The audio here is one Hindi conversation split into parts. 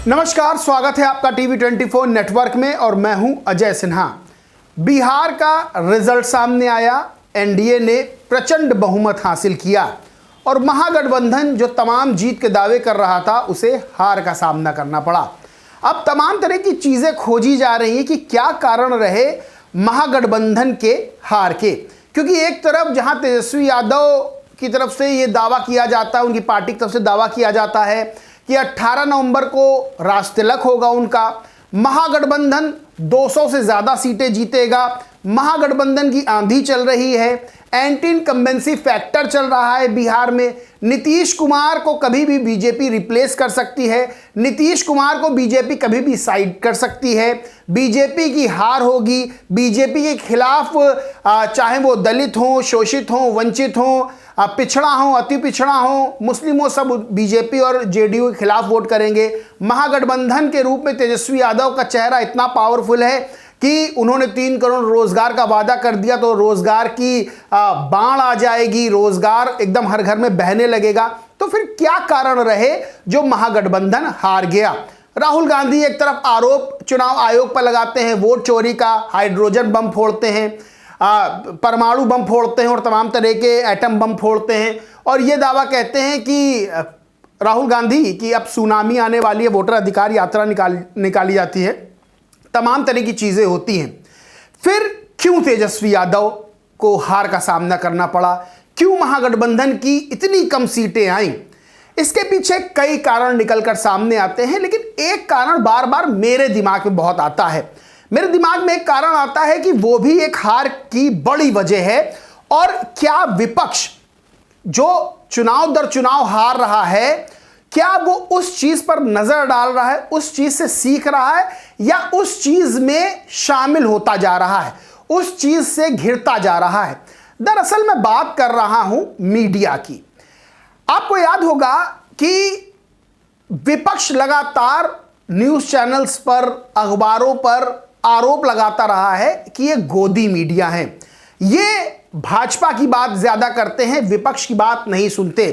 नमस्कार, स्वागत है आपका टीवी 24 नेटवर्क में और मैं हूं अजय सिन्हा। बिहार का रिजल्ट सामने आया, एनडीए ने प्रचंड बहुमत हासिल किया और महागठबंधन जो तमाम जीत के दावे कर रहा था उसे हार का सामना करना पड़ा। अब तमाम तरह की चीज़ें खोजी जा रही हैं कि क्या कारण रहे महागठबंधन के हार के, क्योंकि एक तरफ जहां तेजस्वी यादव की तरफ से ये दावा किया जाता है, उनकी पार्टी की तरफ से दावा किया जाता है कि 18 नवंबर को राजतिलक होगा उनका, महागठबंधन 200 से ज़्यादा सीटें जीतेगा, महागठबंधन की आंधी चल रही है, एंटी इनकम्बेंसी फैक्टर चल रहा है बिहार में, नीतीश कुमार को कभी भी बीजेपी रिप्लेस कर सकती है, नीतीश कुमार को बीजेपी कभी भी साइड कर सकती है, बीजेपी की हार होगी, बीजेपी के खिलाफ चाहे वो दलित हों, शोषित हों, वंचित हों, पिछड़ा हो, अति पिछड़ा हो, मुस्लिम हो, सब बीजेपी और जेडीयू के खिलाफ वोट करेंगे। महागठबंधन के रूप में तेजस्वी यादव का चेहरा इतना पावरफुल है कि उन्होंने 3 करोड़ रोजगार का वादा कर दिया तो रोजगार की बाढ़ आ जाएगी, रोजगार एकदम हर घर में बहने लगेगा। तो फिर क्या कारण रहे जो महागठबंधन हार गया? राहुल गांधी एक तरफ आरोप चुनाव आयोग पर लगाते हैं वोट चोरी का, हाइड्रोजन बम फोड़ते हैं, परमाणु बम फोड़ते हैं और तमाम तरह के एटम बम फोड़ते हैं और ये दावा कहते हैं कि राहुल गांधी की अब सुनामी आने वाली है, वोटर अधिकार यात्रा निकाली जाती है, तमाम तरह की चीज़ें होती हैं। फिर क्यों तेजस्वी यादव को हार का सामना करना पड़ा? क्यों महागठबंधन की इतनी कम सीटें आईं? इसके पीछे कई कारण निकलकर सामने आते हैं, लेकिन एक कारण बार बार मेरे दिमाग में बहुत आता है। मेरे दिमाग में एक कारण आता है कि वो भी एक हार की बड़ी वजह है और क्या विपक्ष जो चुनाव दर चुनाव हार रहा है, क्या वो उस चीज पर नजर डाल रहा है, उस चीज से सीख रहा है या उस चीज में शामिल होता जा रहा है, उस चीज से घिरता जा रहा है? दरअसल मैं बात कर रहा हूं मीडिया की। आपको याद होगा कि विपक्ष लगातार न्यूज चैनल्स पर, अखबारों पर आरोप लगाता रहा है कि ये गोदी मीडिया है, ये भाजपा की बात ज्यादा करते हैं, विपक्ष की बात नहीं सुनते।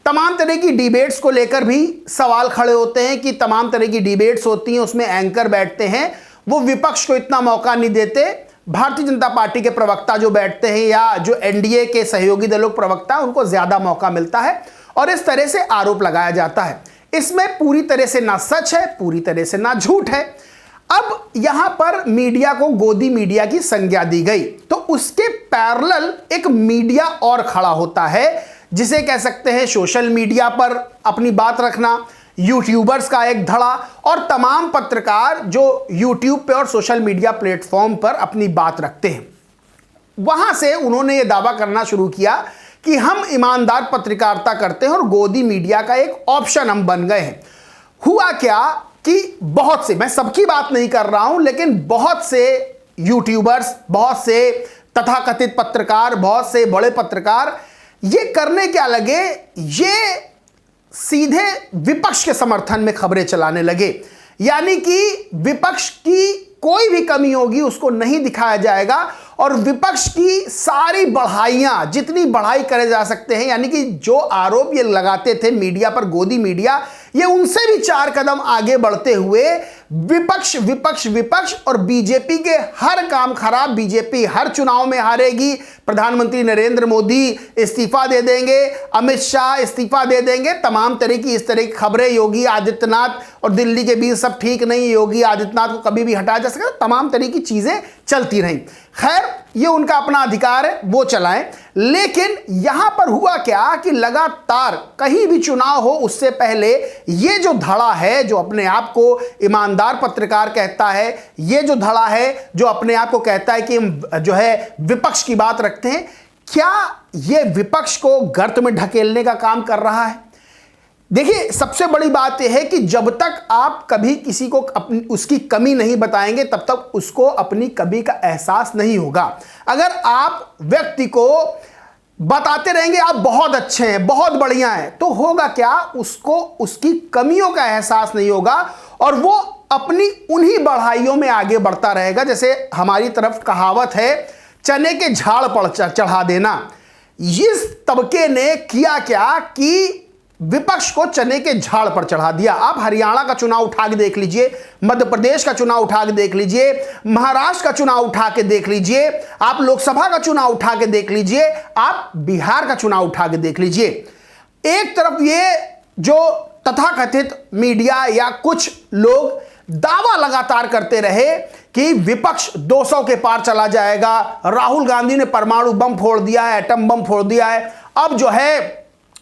तमाम तरह की डिबेट्स को लेकर भी सवाल खड़े होते हैं कि तमाम तरह की डिबेट्स होती हैं, उसमें एंकर बैठते हैं, वो विपक्ष को इतना मौका नहीं देते। भारतीय जनता पार्टी के प्रवक्ता जो बैठते हैं या जो एनडीए के सहयोगी दलों प्रवक्ता, उनको ज्यादा मौका मिलता है और इस तरह से आरोप लगाया जाता है। इसमें पूरी तरह से ना सच है, पूरी तरह से ना झूठ है। अब यहां पर मीडिया को गोदी मीडिया की संज्ञा दी गई तो उसके पैरेलल एक मीडिया और खड़ा होता है, जिसे कह सकते हैं सोशल मीडिया पर अपनी बात रखना, यूट्यूबर्स का एक धड़ा और तमाम पत्रकार जो यूट्यूब पे और सोशल मीडिया प्लेटफॉर्म पर अपनी बात रखते हैं। वहां से उन्होंने ये दावा करना शुरू किया कि हम ईमानदार पत्रकारिता करते हैं और गोदी मीडिया का एक ऑप्शन हम बन गए हैं। हुआ क्या कि बहुत से, मैं सबकी बात नहीं कर रहा हूं, लेकिन बहुत से यूट्यूबर्स, बहुत से तथाकथित पत्रकार, बहुत से बड़े पत्रकार ये करने क्या लगे, ये सीधे विपक्ष के समर्थन में खबरें चलाने लगे। यानी कि विपक्ष की कोई भी कमी होगी उसको नहीं दिखाया जाएगा और विपक्ष की सारी बढ़ाइयां, जितनी बढ़ाई करे जा सकते हैं, यानी कि जो आरोप ये लगाते थे मीडिया पर, गोदी मीडिया, ये उनसे भी 4 कदम आगे बढ़ते हुए विपक्ष विपक्ष विपक्ष और बीजेपी के हर काम खराब, बीजेपी हर चुनाव में हारेगी, प्रधानमंत्री नरेंद्र मोदी इस्तीफा दे देंगे, अमित शाह इस्तीफा दे देंगे, तमाम तरह की इस तरह की खबरें, योगी आदित्यनाथ और दिल्ली के बीच सब ठीक नहीं, योगी आदित्यनाथ को कभी भी हटाया जा सकता, तमाम तरह की चीजें चलती रहीं। खैर, ये उनका अपना अधिकार है, वो चलाएं। लेकिन यहां पर हुआ क्या कि लगातार कहीं भी चुनाव हो उससे पहले ये जो धड़ा है, जो अपने आप को ईमानदार पत्रकार कहता है, ये जो धड़ा है जो अपने आप को कहता है कि हम जो है विपक्ष की बात रखते हैं, क्या ये विपक्ष को गर्त में ढकेलने का काम कर रहा है? देखिए, सबसे बड़ी बात यह है कि जब तक आप कभी किसी को अपनी उसकी कमी नहीं बताएंगे तब तक उसको अपनी कमी का एहसास नहीं होगा। अगर आप व्यक्ति को बताते रहेंगे आप बहुत अच्छे हैं, बहुत बढ़िया हैं, तो होगा क्या, उसको उसकी कमियों का एहसास नहीं होगा और वो अपनी उन्हीं बढ़ाइयों में आगे बढ़ता रहेगा। जैसे हमारी तरफ कहावत है, चने के झाड़ पर चढ़ा देना। इस तबके ने किया क्या कि विपक्ष को चने के झाड़ पर चढ़ा दिया। आप हरियाणा का चुनाव उठा के देख लीजिए, मध्य प्रदेश का चुनाव उठा के देख लीजिए, महाराष्ट्र का चुनाव उठा के देख लीजिए, आप लोकसभा का चुनाव उठा के देख लीजिए, आप बिहार का चुनाव उठा के देख लीजिए। एक तरफ ये जो तथाकथित मीडिया या कुछ लोग दावा लगातार करते रहे कि विपक्ष 200 के पार चला जाएगा, राहुल गांधी ने परमाणु बम फोड़ दिया है, एटम बम फोड़ दिया है, अब जो है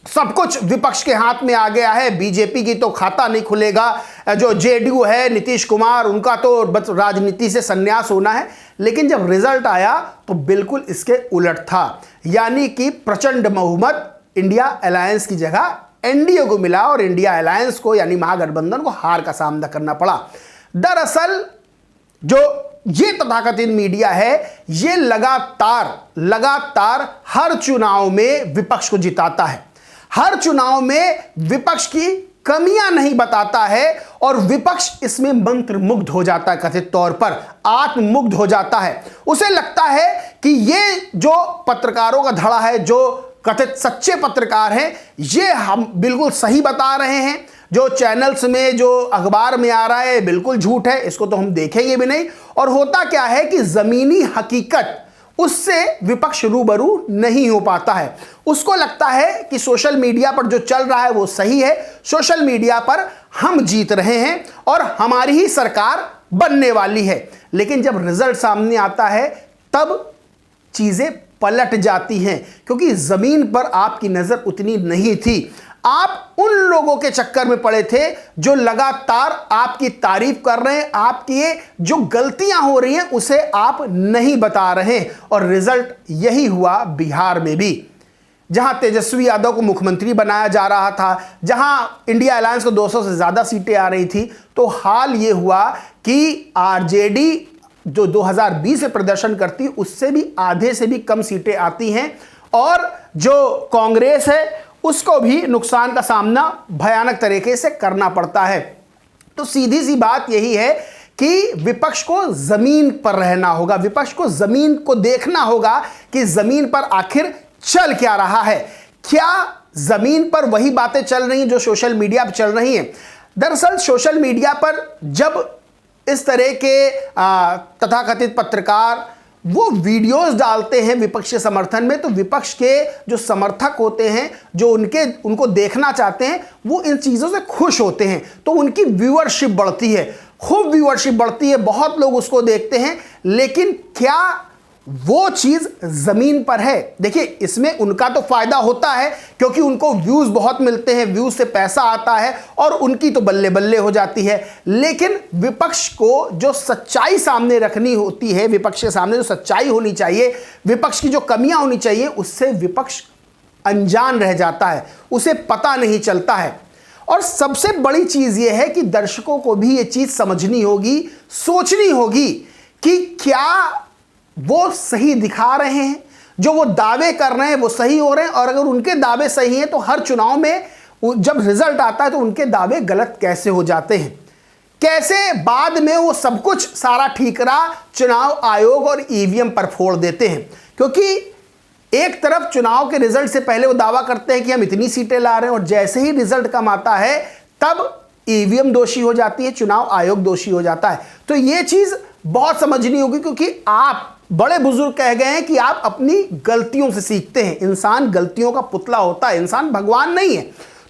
सब कुछ विपक्ष के हाथ में आ गया है, बीजेपी की तो खाता नहीं खुलेगा, जो जेडीयू है नीतीश कुमार उनका तो बस राजनीति से संन्यास होना है। लेकिन जब रिजल्ट आया तो बिल्कुल इसके उलट था, यानी कि प्रचंड बहुमत इंडिया अलायंस की जगह एनडीए को मिला और इंडिया अलायंस को यानी महागठबंधन को हार का सामना करना पड़ा। दरअसल जो ये तथाकथित मीडिया है ये लगातार हर चुनाव में विपक्ष को जिताता है, हर चुनाव में विपक्ष की कमियां नहीं बताता है और विपक्ष इसमें मंत्रमुग्ध हो जाता है, कथित तौर पर आत्ममुग्ध हो जाता है। उसे लगता है कि ये जो पत्रकारों का धड़ा है, जो कथित सच्चे पत्रकार हैं, ये हम बिल्कुल सही बता रहे हैं, जो चैनल्स में जो अखबार में आ रहा है बिल्कुल झूठ है, इसको तो हम देखेंगे भी नहीं। और होता क्या है कि जमीनी हकीकत उससे विपक्ष रूबरू नहीं हो पाता है। उसको लगता है कि सोशल मीडिया पर जो चल रहा है वो सही है, सोशल मीडिया पर हम जीत रहे हैं और हमारी ही सरकार बनने वाली है। लेकिन जब रिजल्ट सामने आता है तब चीजें पलट जाती हैं, क्योंकि जमीन पर आपकी नजर उतनी नहीं थी। आप उन लोगों के चक्कर में पड़े थे जो लगातार आपकी तारीफ कर रहे हैं, आपकी जो गलतियां हो रही हैं उसे आप नहीं बता रहे। और रिजल्ट यही हुआ बिहार में भी, जहां तेजस्वी यादव को मुख्यमंत्री बनाया जा रहा था, जहां इंडिया अलायंस को 200 से ज्यादा सीटें आ रही थी। तो हाल ये हुआ कि आरजेडी जो 2020 में प्रदर्शन करती उससे भी आधे से भी कम सीटें आती हैं और जो कांग्रेस है उसको भी नुकसान का सामना भयानक तरीके से करना पड़ता है। तो सीधी सी बात यही है कि विपक्ष को जमीन पर रहना होगा, विपक्ष को जमीन को देखना होगा कि जमीन पर आखिर चल क्या रहा है। क्या जमीन पर वही बातें चल रही हैं जो सोशल मीडिया पर चल रही हैं? दरअसल सोशल मीडिया पर जब इस तरह के तथाकथित पत्रकार वो वीडियोस डालते हैं विपक्ष के समर्थन में, तो विपक्ष के जो समर्थक होते हैं, जो उनको देखना चाहते हैं, वो इन चीज़ों से खुश होते हैं, तो उनकी व्यूअरशिप बढ़ती है, खूब व्यूअरशिप बढ़ती है, बहुत लोग उसको देखते हैं। लेकिन क्या वो चीज़ ज़मीन पर है? देखिए, इसमें उनका तो फ़ायदा होता है क्योंकि उनको व्यूज़ बहुत मिलते हैं, व्यूज़ से पैसा आता है और उनकी तो बल्ले बल्ले हो जाती है। लेकिन विपक्ष को जो सच्चाई सामने रखनी होती है, विपक्ष के सामने जो सच्चाई होनी चाहिए, विपक्ष की जो कमियां होनी चाहिए, उससे विपक्ष अनजान रह जाता है, उसे पता नहीं चलता है। और सबसे बड़ी चीज़ यह है कि दर्शकों को भी ये चीज़ समझनी होगी, सोचनी होगी कि क्या वो सही दिखा रहे हैं, जो वो दावे कर रहे हैं वो सही हो रहे हैं, और अगर उनके दावे सही हैं तो हर चुनाव में जब रिजल्ट आता है तो उनके दावे गलत कैसे हो जाते हैं, कैसे बाद में वो सब कुछ सारा ठीकरा चुनाव आयोग और ईवीएम पर फोड़ देते हैं। क्योंकि एक तरफ चुनाव के रिजल्ट से पहले वो दावा करते हैं कि हम इतनी सीटें ला रहे हैं और जैसे ही रिजल्ट कम आता है तब ईवीएम दोषी हो जाती है, चुनाव आयोग दोषी हो जाता है। तो ये चीज़ बहुत समझनी होगी, क्योंकि आप बड़े बुजुर्ग कह गए हैं कि आप अपनी गलतियों से सीखते हैं। इंसान गलतियों का पुतला होता है, इंसान भगवान नहीं है।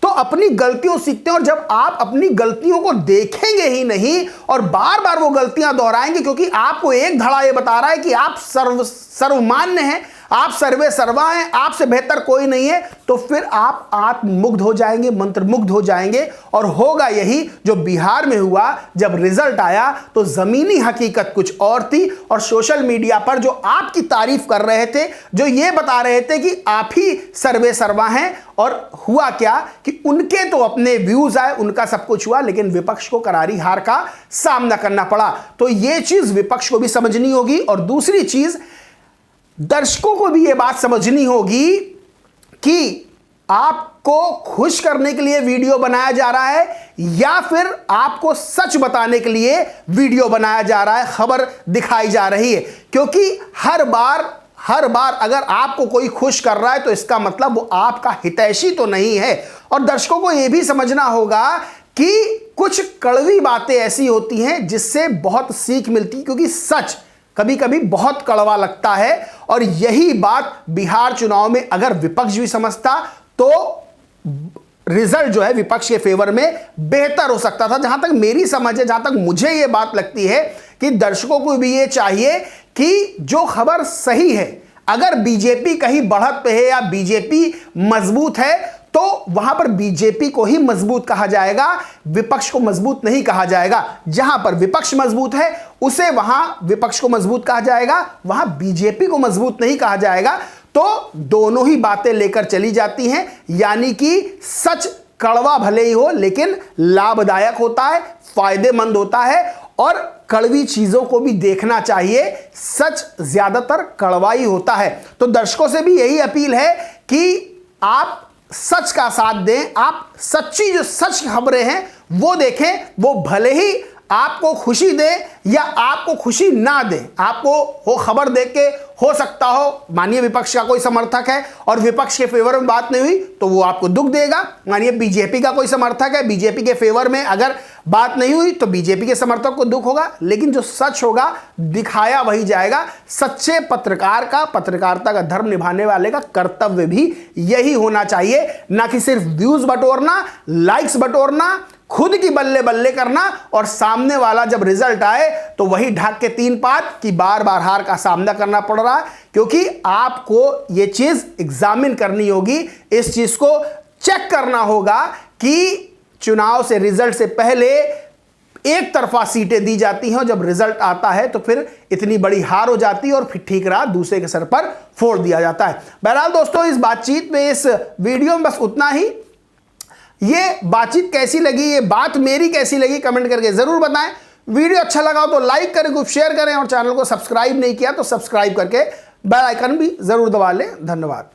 तो अपनी गलतियों सीखते हैं, और जब आप अपनी गलतियों को देखेंगे ही नहीं और बार बार वो गलतियां दोहराएंगे, क्योंकि आपको एक धड़ा ये बता रहा है कि आप सर्वमान्य हैं, आप सर्वे सर्वा हैं, आपसे बेहतर कोई नहीं है, तो फिर आप आत्ममुग्ध हो जाएंगे, मंत्रमुग्ध हो जाएंगे। और होगा यही जो बिहार में हुआ। जब रिजल्ट आया तो जमीनी हकीकत कुछ और थी, और सोशल मीडिया पर जो आपकी तारीफ कर रहे थे, जो ये बता रहे थे कि आप ही सर्वे सर्वा हैं, और हुआ क्या कि उनके तो अपने व्यूज आए, उनका सब कुछ हुआ, लेकिन विपक्ष को करारी हार का सामना करना पड़ा। तो ये चीज विपक्ष को भी समझनी होगी। और दूसरी चीज, दर्शकों को भी यह बात समझनी होगी कि आपको खुश करने के लिए वीडियो बनाया जा रहा है या फिर आपको सच बताने के लिए वीडियो बनाया जा रहा है, खबर दिखाई जा रही है। क्योंकि हर बार हर बार अगर आपको कोई खुश कर रहा है तो इसका मतलब वो आपका हितैषी तो नहीं है। और दर्शकों को यह भी समझना होगा कि कुछ कड़वी बातें ऐसी होती हैं जिससे बहुत सीख मिलती है, क्योंकि सच कभी कभी बहुत कड़वा लगता है। और यही बात बिहार चुनाव में अगर विपक्ष भी समझता तो रिजल्ट जो है विपक्ष के फेवर में बेहतर हो सकता था। जहां तक मेरी समझ है, जहां तक मुझे यह बात लगती है कि दर्शकों को भी यह चाहिए कि जो खबर सही है, अगर बीजेपी कहीं बढ़त पे है या बीजेपी मजबूत है तो वहां पर बीजेपी को ही मजबूत कहा जाएगा, विपक्ष को मजबूत नहीं कहा जाएगा। जहां पर विपक्ष मजबूत है उसे वहां विपक्ष को मजबूत कहा जाएगा, वहां बीजेपी को मजबूत नहीं कहा जाएगा। तो दोनों ही बातें लेकर चली जाती हैं, यानी कि सच कड़वा भले ही हो लेकिन लाभदायक होता है, फायदेमंद होता है। और कड़वी चीजों को भी देखना चाहिए, सच ज्यादातर कड़वा ही होता है। तो दर्शकों से भी यही अपील है कि आप सच का साथ दें, आप सच्ची जो सच खबरें हैं वो देखें। वो भले ही आपको खुशी दे या आपको खुशी ना दे, आपको वो खबर देख के हो सकता हो मानिए विपक्ष का कोई समर्थक है और विपक्ष के फेवर में बात नहीं हुई तो वो आपको दुख देगा। मानिए बीजेपी का कोई समर्थक है, बीजेपी के फेवर में अगर बात नहीं हुई तो बीजेपी के समर्थक को दुख होगा, लेकिन जो सच होगा दिखाया वही जाएगा। सच्चे पत्रकार का, पत्रकारिता का धर्म निभाने वाले का कर्तव्य भी यही होना चाहिए, ना कि सिर्फ व्यूज बटोरना, लाइक्स बटोरना, खुद की बल्ले बल्ले करना और सामने वाला जब रिजल्ट आए तो वही ढाक के तीन पात की बार बार हार का सामना करना पड़ रहा है। क्योंकि आपको ये चीज एग्जामिन करनी होगी, इस चीज को चेक करना होगा कि चुनाव से, रिजल्ट से पहले एक तरफा सीटें दी जाती हैं और जब रिजल्ट आता है तो फिर इतनी बड़ी हार हो जाती है और फिर ठीक रहा दूसरे के सर पर फोड़ दिया जाता है। बहरहाल दोस्तों, इस बातचीत में, इस वीडियो में बस उतना ही। ये बातचीत कैसी लगी, ये बात मेरी कैसी लगी, कमेंट करके जरूर बताएं। वीडियो अच्छा लगा हो तो लाइक करें, ग्रुप शेयर करें और चैनल को सब्सक्राइब नहीं किया तो सब्सक्राइब करके बेल आइकन भी जरूर दबा लें। धन्यवाद।